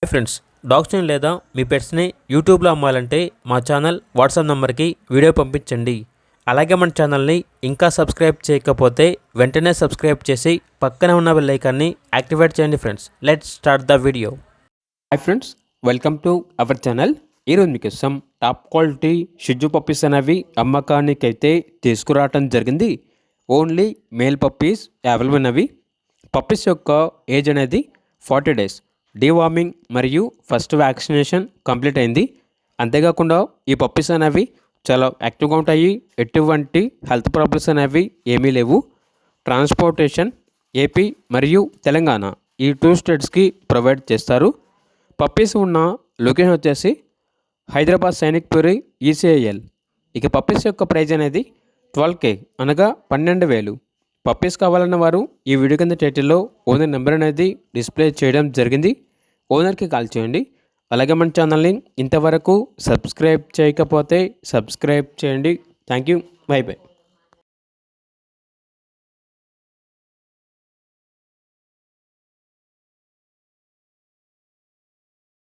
Hi friends, డాగ్స్ని లేదా మీ పెట్స్ని యూట్యూబ్లో అమ్మాలంటే మా ఛానల్ వాట్సాప్ నెంబర్కి వీడియో పంపించండి. అలాగే మన ఛానల్ని ఇంకా సబ్స్క్రైబ్ చేయకపోతే వెంటనే సబ్స్క్రైబ్ చేసి పక్కనే ఉన్న బెల్ ఐకాన్ని యాక్టివేట్ చేయండి. Friends, let's start the video. Hi friends, welcome to our channel. ఈరోజు మీకోసం టాప్ క్వాలిటీ షిజు పప్పీస్ అనేవి అమ్మకానికి అయితే తీసుకురావటం జరిగింది. ఓన్లీ మేల్ పప్పీస్ అవైలబుల్ అవి. పప్పీస్ యొక్క ఏజ్ అనేది 40 days. డీవార్మింగ్ మరియు ఫస్ట్ వ్యాక్సినేషన్ కంప్లీట్ అయింది. అంతేకాకుండా ఈ పప్పీస్ అనేవి చాలా యాక్టివ్గా ఉంటాయి. ఎటువంటి హెల్త్ ప్రాబ్లమ్స్ అనేవి ఏమీ లేవు. ట్రాన్స్పోర్టేషన్ ఏపీ మరియు తెలంగాణ ఈ 2 స్టేట్స్కి ప్రొవైడ్ చేస్తారు. పప్పీస్ ఉన్న లొకేషన్ వచ్చేసి హైదరాబాద్ సైనిక్పురి ఈసీఐఎల్. ఇక పప్పీస్ యొక్క ప్రైజ్ అనేది 12K అనగా 12,000. పప్పీస్ కావాలన్న వారు ఈ వీడియో కింద టైటిల్లో ఓనర్ నెంబర్ అనేది డిస్ప్లే చేయడం జరిగింది. ఓనర్కి కాల్ చేయండి. అలాగే మన ఛానల్ని ఇంతవరకు సబ్స్క్రైబ్ చేయకపోతే సబ్స్క్రైబ్ చేయండి. Thank you. By by.